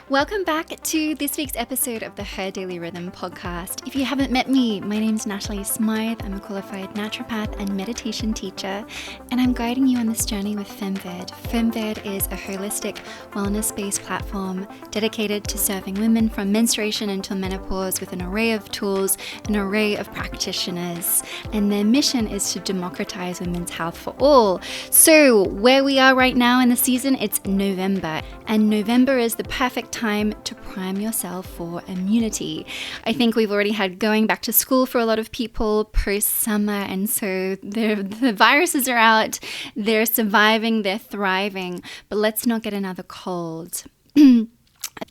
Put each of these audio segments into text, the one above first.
Welcome back to this week's episode of the Her Daily Rhythm podcast. If you haven't met me, my name's Natalie Smyth. I'm a qualified naturopath and meditation teacher, and I'm guiding you on this journey with FemVed. FemVed is a holistic, wellness-based platform dedicated to serving women from menstruation until menopause with an array of tools, an array of practitioners, and their mission is to democratize women's health for all. So where we are right now in the season, it's November, and November is the perfect time to prime yourself for immunity. I think we've already had going back to school for a lot of people post-summer, and so the viruses are out, they're surviving, they're thriving, but let's not get another cold.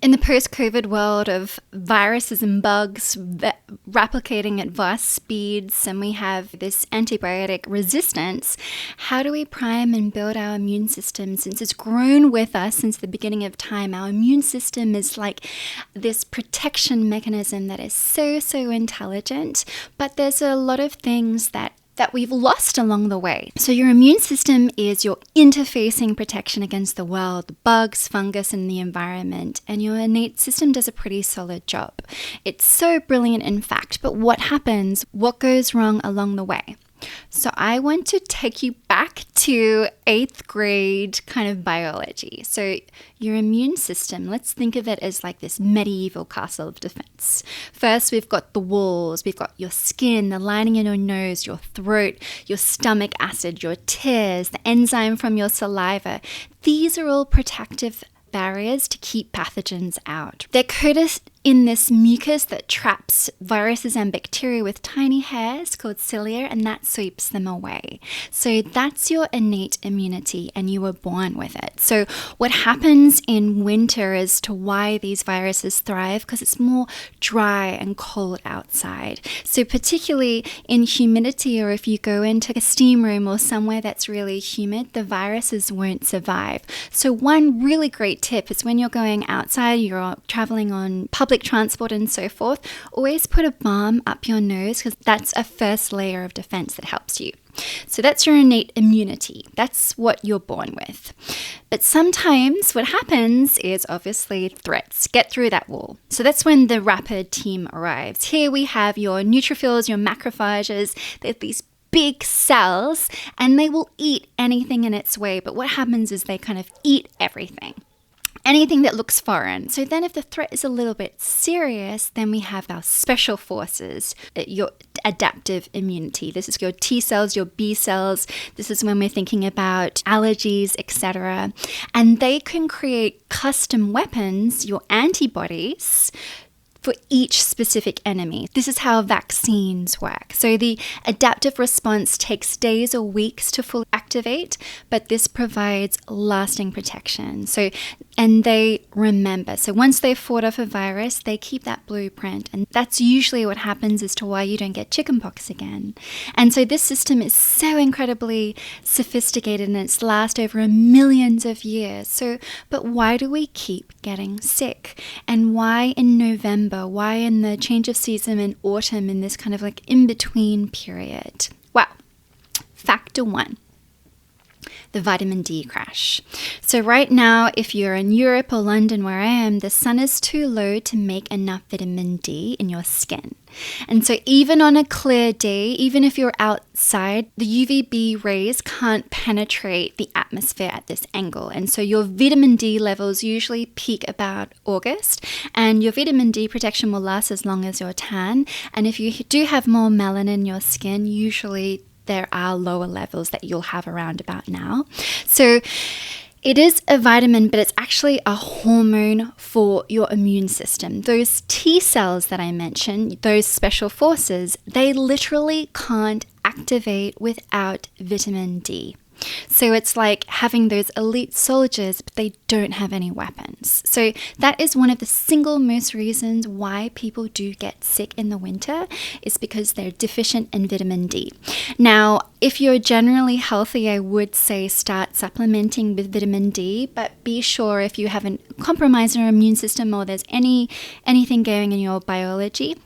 In the post-COVID world of viruses and bugs replicating at vast speeds, and we have this antibiotic resistance, how do we prime and build our immune system? Since it's grown with us since the beginning of time, our immune system is like this protection mechanism that is so intelligent, but there's a lot of things that we've lost along the way. So your immune system is your interfacing protection against the world, the bugs, fungus, and the environment. And your innate system does a pretty solid job. It's so brilliant, in fact, but what happens? What goes wrong along the way? So I want to take you back to 8th grade kind of biology. So your immune system, let's think of it as like this medieval castle of defense. First, we've got the walls, we've got your skin, the lining in your nose, your throat, your stomach acid, your tears, the enzyme from your saliva. These are all protective barriers to keep pathogens out. They're coated in this mucus that traps viruses and bacteria with tiny hairs called cilia, and that sweeps them away. So that's your innate immunity, and you were born with it. So what happens in winter as to why these viruses thrive, because it's more dry and cold outside. So particularly in humidity, or if you go into a steam room or somewhere that's really humid, the viruses won't survive. So one really great tip is when you're going outside, you're traveling on public transport and so forth, always put a balm up your nose, because that's a first layer of defense that helps you. So that's your innate immunity. That's what you're born with. But sometimes what happens is obviously threats get through that wall. So that's when the rapid team arrives. Here we have your neutrophils, your macrophages. They're these big cells, and they will eat anything in its way. But what happens is they kind of eat everything. Anything that looks foreign. So then if the threat is a little bit serious, then we have our special forces, your adaptive immunity. This is your T cells, your B cells. This is when we're thinking about allergies, etc. And they can create custom weapons, your antibodies, for each specific enemy. This is how vaccines work. So the adaptive response takes days or weeks to fully activate, but this provides lasting protection. And they remember. So once they've fought off a virus, they keep that blueprint. And that's usually what happens as to why you don't get chickenpox again. And so this system is so incredibly sophisticated, and it's lasted over millions of years. But why do we keep getting sick? And why in November? Why in the change of season in autumn, in this kind of like in-between period? Well, factor 1. The vitamin D crash. So right now, if you're in Europe or London where I am, the sun is too low to make enough vitamin D in your skin. And so even on a clear day, even if you're outside, the UVB rays can't penetrate the atmosphere at this angle. And so your vitamin D levels usually peak about August, and your vitamin D protection will last as long as your tan. And if you do have more melanin in your skin, usually there are lower levels that you'll have around about now. So it is a vitamin, but it's actually a hormone for your immune system. Those T cells that I mentioned, those special forces, they literally can't activate without vitamin D. So it's like having those elite soldiers, but they don't have any weapons. So that is one of the single most reasons why people do get sick in the winter, is because they're deficient in vitamin D. Now, if you're generally healthy, I would say start supplementing with vitamin D, but be sure if you haven't compromised your immune system or there's anything going in your biology,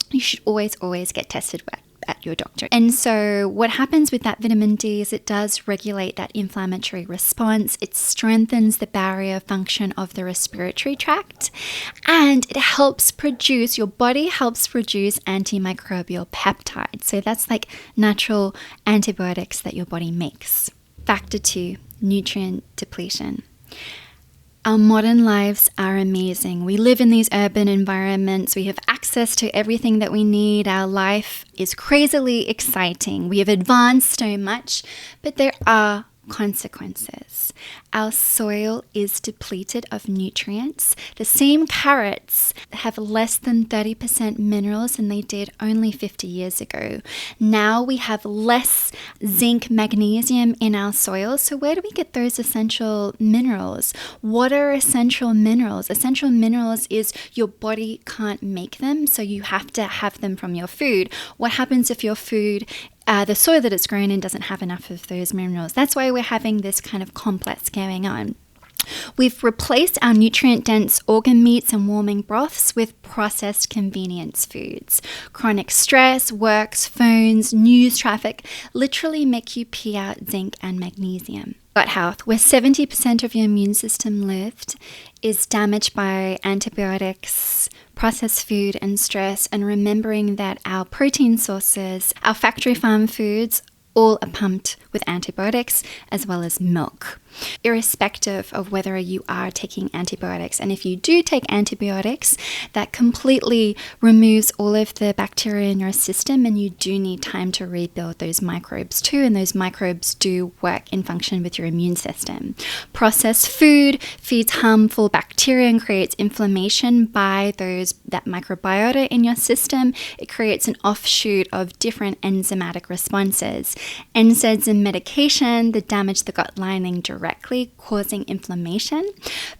you should always get tested at your doctor. And so what happens with that vitamin D is it does regulate that inflammatory response. It strengthens the barrier function of the respiratory tract, and it helps produce, your body helps produce antimicrobial peptides. So that's like natural antibiotics that your body makes. Factor 2, nutrient depletion. Our modern lives are amazing. We live in these urban environments. We have access to everything that we need. Our life is crazily exciting. We have advanced so much, but there are consequences. Our soil is depleted of nutrients. The same carrots have less than 30% minerals than they did only 50 years ago. Now we have less zinc, magnesium in our soil. So where do we get those essential minerals? What are essential minerals? Essential minerals is your body can't make them, so you have to have them from your food. What happens if your food the soil that it's grown in doesn't have enough of those minerals? That's why we're having this kind of complex going on. We've replaced our nutrient-dense organ meats and warming broths with processed convenience foods. Chronic stress, works, phones, news traffic literally make you pee out zinc and magnesium. Gut health, where 70% of your immune system lived, is damaged by antibiotics, processed food, and stress, and remembering that our protein sources, our factory farm foods, all are pumped with antibiotics as well as milk, irrespective of whether you are taking antibiotics. And if you do take antibiotics, that completely removes all of the bacteria in your system, and you do need time to rebuild those microbes too, and those microbes do work in function with your immune system. Processed food feeds harmful bacteria and creates inflammation by that microbiota in your system. It creates an offshoot of different enzymatic responses. NSAIDs and medication that damage the gut lining directly, causing inflammation.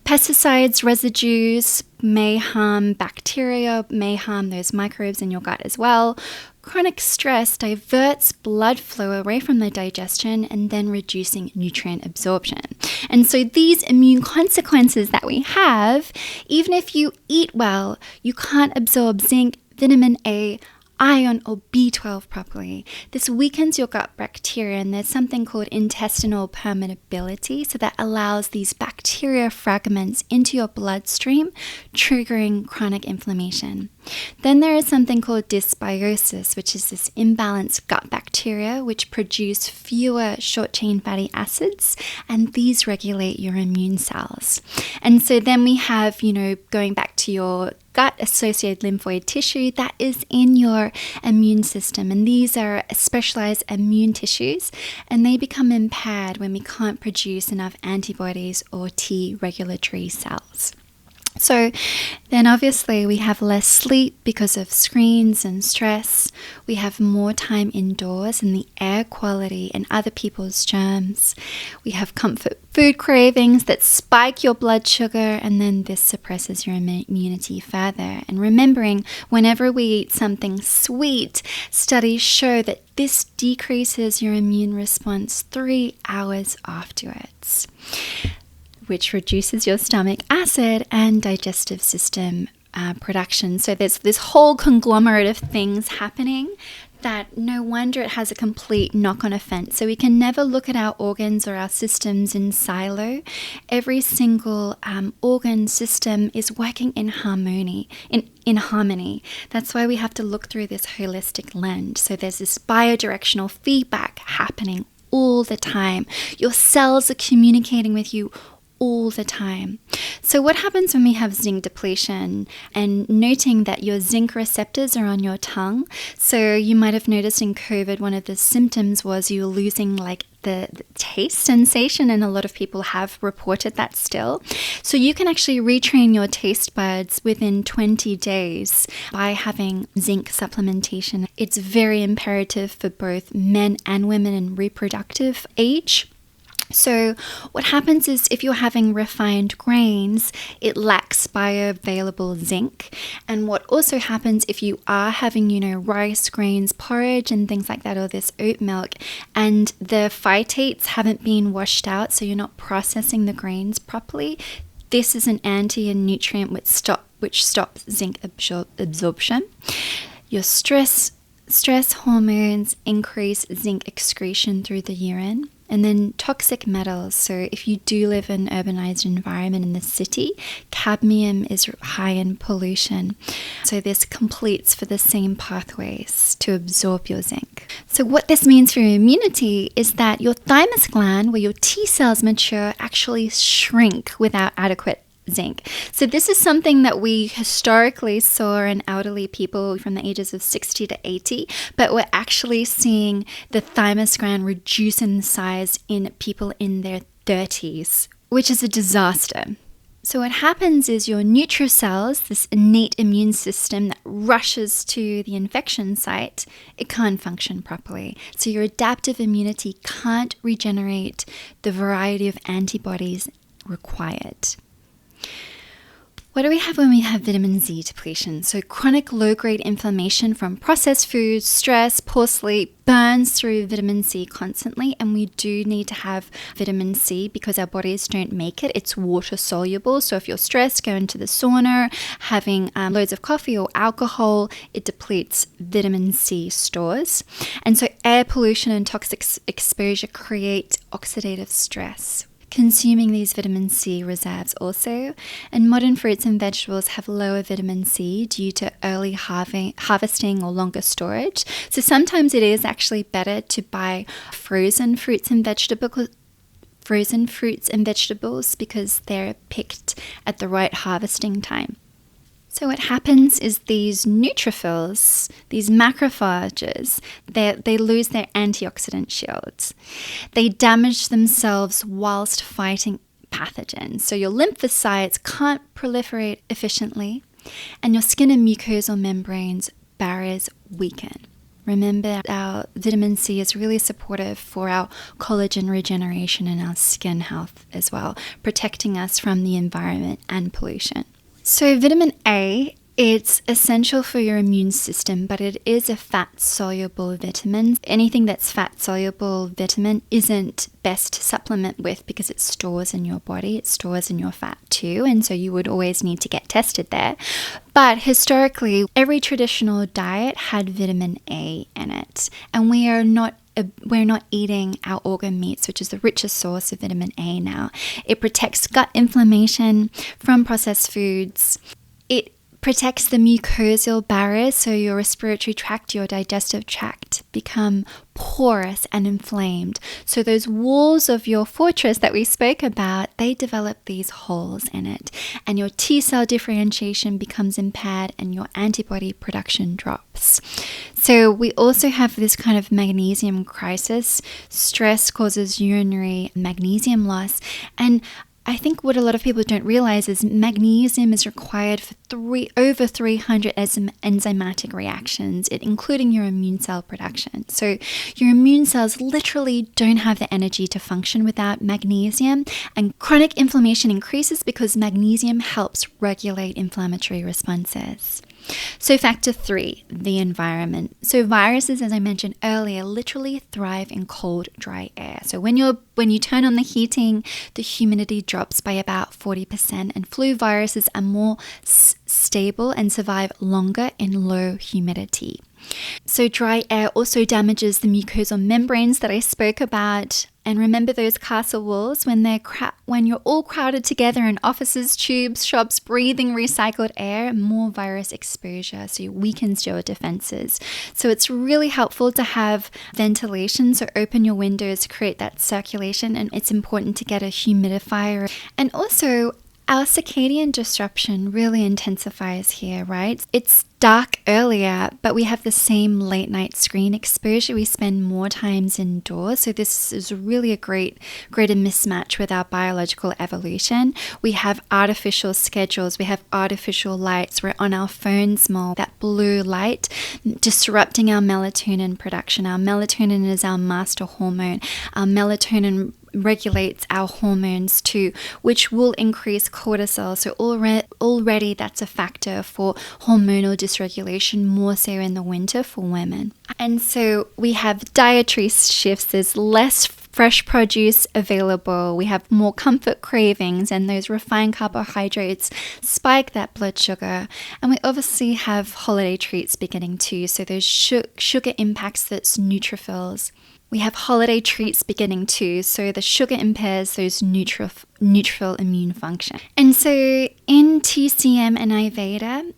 Pesticides, residues may harm bacteria, may harm those microbes in your gut as well. Chronic stress diverts blood flow away from the digestion and then reducing nutrient absorption. And so these immune consequences that we have, even if you eat well, you can't absorb zinc, vitamin A, iron, or B12 properly. This weakens your gut bacteria, and there's something called intestinal permeability, so that allows these bacteria fragments into your bloodstream, triggering chronic inflammation. Then there is something called dysbiosis, which is this imbalanced gut bacteria which produce fewer short-chain fatty acids, and these regulate your immune cells. And so then we have, going back to your gut-associated lymphoid tissue that is in your immune system. And these are specialized immune tissues, and they become impaired when we can't produce enough antibodies or T regulatory cells. So then obviously we have less sleep because of screens and stress. We have more time indoors and the air quality and other people's germs. We have comfort food cravings that spike your blood sugar, and then this suppresses your immunity further. And remembering, whenever we eat something sweet, studies show that this decreases your immune response 3 hours afterwards, which reduces your stomach acid and digestive system production. So there's this whole conglomerate of things happening that no wonder it has a complete knock-on effect. So we can never look at our organs or our systems in silo. Every single organ system is working in harmony. In harmony. That's why we have to look through this holistic lens. So there's this biodirectional feedback happening all the time. Your cells are communicating with you all the time. So what happens when we have zinc depletion? And noting that your zinc receptors are on your tongue. So you might have noticed in COVID, one of the symptoms was you were losing the taste sensation, and a lot of people have reported that still. So you can actually retrain your taste buds within 20 days by having zinc supplementation. It's very imperative for both men and women in reproductive age. So what happens is if you're having refined grains, it lacks bioavailable zinc. And what also happens if you are having, rice, grains, porridge and things like that, or this oat milk, and the phytates haven't been washed out, so you're not processing the grains properly, this is an nutrient which stops zinc absorption. Your stress Stress hormones increase zinc excretion through the urine. And then toxic metals. So if you do live in an urbanized environment in the city, cadmium is high in pollution. So this completes for the same pathways to absorb your zinc. So what this means for your immunity is that your thymus gland, where your T cells mature, actually shrink without adequate zinc. So this is something that we historically saw in elderly people from the ages of 60 to 80, but we're actually seeing the thymus gland reduce in size in people in their 30s, which is a disaster. So what happens is your neutral cells, this innate immune system that rushes to the infection site, it can't function properly. So your adaptive immunity can't regenerate the variety of antibodies required. What do we have when we have vitamin Z depletion? So chronic low-grade inflammation from processed foods, stress, poor sleep, burns through vitamin C constantly, and we do need to have vitamin C because our bodies don't make it. It's water soluble, so if you're stressed, go into the sauna, having loads of coffee or alcohol, it depletes vitamin C stores. And so air pollution and toxic exposure create oxidative stress. Consuming these vitamin C reserves also, and modern fruits and vegetables have lower vitamin C due to early harvesting or longer storage. So sometimes it is actually better to buy frozen fruits and vegetables because they're picked at the right harvesting time. So what happens is these neutrophils, these macrophages, they lose their antioxidant shields. They damage themselves whilst fighting pathogens. So your lymphocytes can't proliferate efficiently, and your skin and mucosal membranes barriers weaken. Remember, our vitamin C is really supportive for our collagen regeneration and our skin health as well, protecting us from the environment and pollution. So vitamin A, it's essential for your immune system, but it is a fat-soluble vitamin. Anything that's fat-soluble vitamin isn't best to supplement with because it stores in your body, it stores in your fat too, and so you would always need to get tested there. But historically, every traditional diet had vitamin A in it, and we're not eating our organ meats, which is the richest source of vitamin A now. It protects gut inflammation from processed foods. It protects the mucosal barriers, so your respiratory tract, your digestive tract become porous and inflamed. So those walls of your fortress that we spoke about, they develop these holes in it, and your T cell differentiation becomes impaired and your antibody production drops. So we also have this kind of magnesium crisis. Stress causes urinary magnesium loss, and I think what a lot of people don't realize is magnesium is required for over 300 enzymatic reactions, including your immune cell production. So your immune cells literally don't have the energy to function without magnesium, and chronic inflammation increases because magnesium helps regulate inflammatory responses. So factor 3, the environment. So viruses, as I mentioned earlier, literally thrive in cold, dry air. So when you turn on the heating, the humidity drops by about 40%, and flu viruses are more stable and survive longer in low humidity. So dry air also damages the mucosal membranes that I spoke about. And remember those castle walls when you're all crowded together in offices, tubes, shops, breathing recycled air, more virus exposure, so it weakens your defenses. So it's really helpful to have ventilation, so open your windows, create that circulation, and it's important to get a humidifier. And also, our circadian disruption really intensifies here, right? It's dark earlier, but we have the same late night screen exposure. We spend more times indoors. So this is really a greater mismatch with our biological evolution. We have artificial schedules. We have artificial lights. We're on our phones more. That blue light disrupting our melatonin production. Our melatonin is our master hormone. Our melatonin regulates our hormones too, which will increase cortisol. So already that's a factor for hormonal dysregulation, more so in the winter for women. And so we have dietary shifts. There's less fresh produce available. We have more comfort cravings, and those refined carbohydrates spike that blood sugar. And we obviously have holiday treats beginning too. So those sugar impacts those neutrophils. We have holiday treats beginning too, so the sugar impairs those neutrophil immune function. And so in TCM and Ayurveda,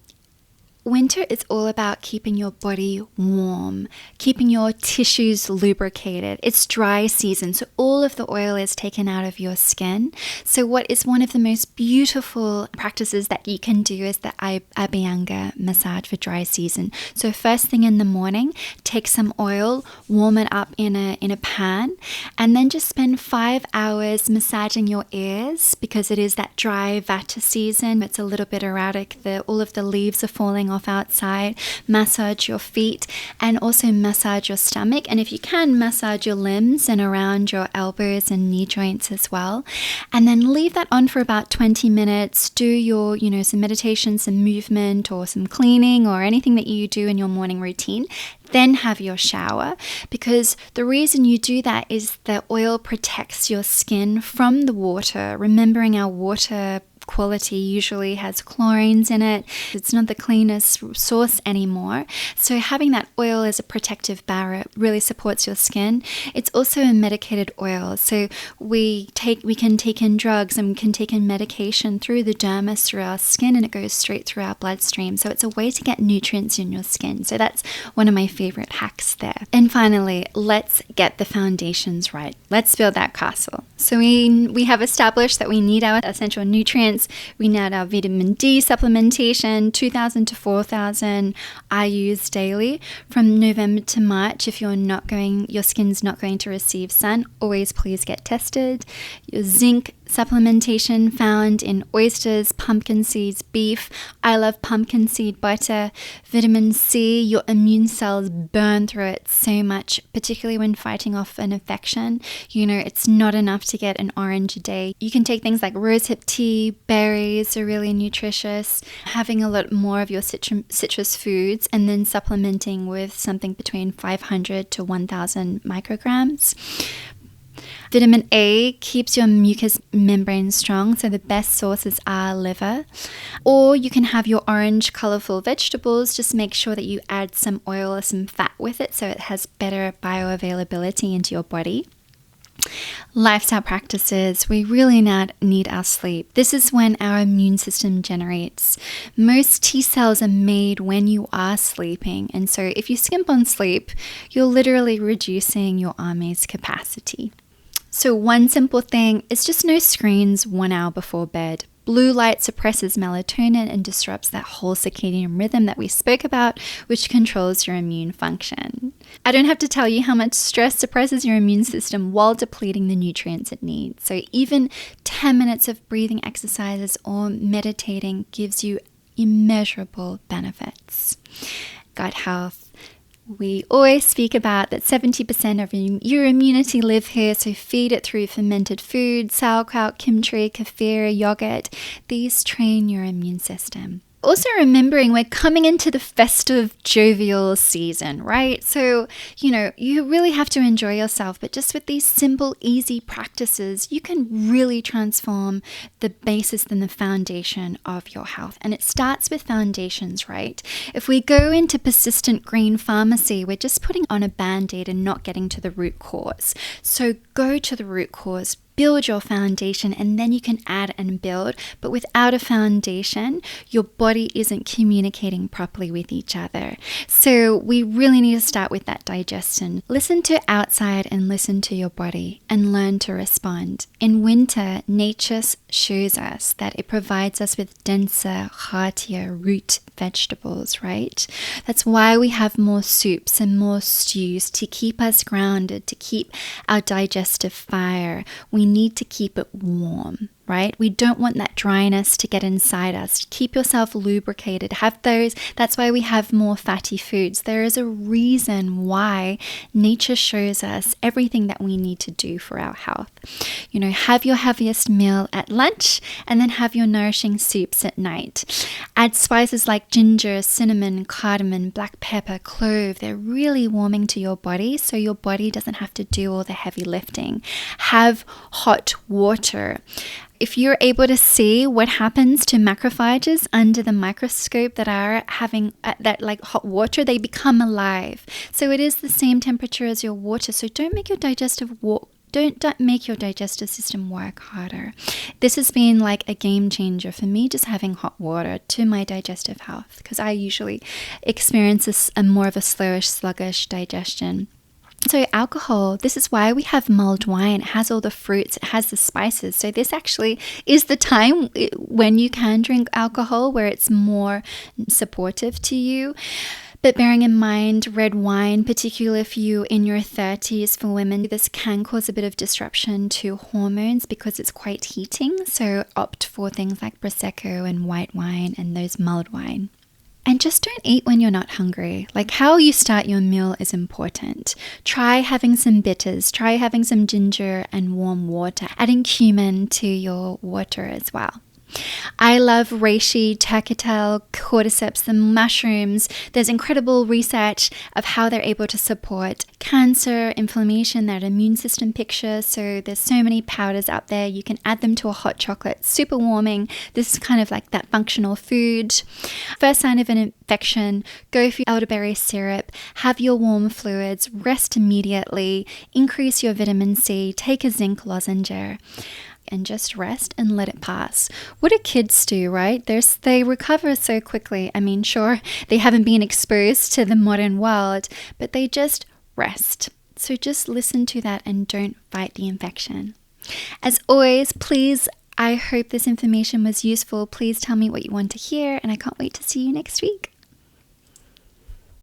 winter is all about keeping your body warm, keeping your tissues lubricated. It's dry season, so all of the oil is taken out of your skin. So what is one of the most beautiful practices that you can do is the Abhyanga massage for dry season. So first thing in the morning, take some oil, warm it up in a pan, and then just spend 5 hours massaging your ears, because it is that dry vata season. It's a little bit erratic. All of the leaves are falling off outside. Massage your feet and also massage your stomach, and if you can, massage your limbs and around your elbows and knee joints as well. And then leave that on for about 20 minutes. Do your some meditation, some movement, or some cleaning, or anything that you do in your morning routine. Then have your shower, because the reason you do that is the oil protects your skin from the water. Remembering our water quality usually has chlorines in it. It's not the cleanest source anymore. So having that oil as a protective barrier really supports your skin. It's also a medicated oil. So we can take in drugs and we can take in medication through the dermis, through our skin, and it goes straight through our bloodstream. So it's a way to get nutrients in your skin. So that's one of my favorite hacks there. And finally, let's get the foundations right. Let's build that castle. So we have established that we need our essential nutrients. We need our vitamin D supplementation, 2,000 to 4,000 IUs daily from November to March. If your skin's not going to receive sun, always please get tested. Your zinc supplementation found in oysters, pumpkin seeds, beef. I love pumpkin seed butter. Vitamin C, your immune cells burn through it so much, particularly when fighting off an infection. It's not enough to get an orange a day. You can take things like rosehip tea, berries are really nutritious. Having a lot more of your citrus foods, and then supplementing with something between 500 to 1,000 micrograms. Vitamin A keeps your mucous membrane strong, so the best sources are liver. Or you can have your orange colorful vegetables. Just make sure that you add some oil or some fat with it so it has better bioavailability into your body. Lifestyle practices, we really need our sleep. This is when our immune system generates. Most T cells are made when you are sleeping, and so if you skimp on sleep, you're literally reducing your army's capacity. So one simple thing is just no screens 1 hour before bed. Blue light suppresses melatonin and disrupts that whole circadian rhythm that we spoke about, which controls your immune function. I don't have to tell you how much stress suppresses your immune system while depleting the nutrients it needs. So even 10 minutes of breathing exercises or meditating gives you immeasurable benefits. Gut health. We always speak about that 70% of your immunity live here, so feed it through fermented foods, sauerkraut, kimchi, kefir, yogurt. These train your immune system. Also remembering we're coming into the festive, jovial season, right? So, you really have to enjoy yourself, but just with these simple, easy practices, you can really transform the basis and the foundation of your health. And it starts with foundations, right? If we go into persistent green pharmacy, we're just putting on a band-aid and not getting to the root cause. So go to the root cause. Build your foundation, and then you can add and build. But without a foundation, your body isn't communicating properly with each other. So we really need to start with that digestion. Listen to outside and listen to your body and learn to respond. In winter, nature shows us that it provides us with denser, heartier root vegetables, right? That's why we have more soups and more stews, to keep us grounded, to keep our digestive fire. We need to keep it warm. right? We don't want that dryness to get inside us. Keep yourself lubricated. Have those. That's why we have more fatty foods. There is a reason why nature shows us everything that we need to do for our health. Have your heaviest meal at lunch and then have your nourishing soups at night. Add spices like ginger, cinnamon, cardamom, black pepper, clove. They're really warming to your body, so your body doesn't have to do all the heavy lifting. Have hot water. If you're able to see what happens to macrophages under the microscope that are having that like hot water, they become alive. So it is the same temperature as your water. So don't make your digestive system work harder. This has been like a game changer for me, just having hot water to my digestive health, because I usually experience a more of a slowish, sluggish digestion. So alcohol, this is why we have mulled wine. It has all the fruits, it has the spices. So this actually is the time when you can drink alcohol where it's more supportive to you. But bearing in mind, red wine, particularly if you're in your 30s, for women, this can cause a bit of disruption to hormones because it's quite heating. So opt for things like Prosecco and white wine and those mulled wine. And just don't eat when you're not hungry. Like how you start your meal is important. Try having some bitters, try having some ginger and warm water, adding cumin to your water as well. I love reishi, turkey-tail, cordyceps, the mushrooms. There's incredible research of how they're able to support cancer, inflammation, that immune system picture. So there's so many powders out there. You can add them to a hot chocolate, super warming. This is kind of like that functional food. First sign of an infection, go for your elderberry syrup, have your warm fluids, rest immediately, increase your vitamin C, take a zinc lozenge, and just rest and let it pass. What do kids do, right? They recover so quickly. I mean, sure, they haven't been exposed to the modern world, but they just rest. So just listen to that and don't fight the infection. As always, please, I hope this information was useful. Please tell me what you want to hear, and I can't wait to see you next week.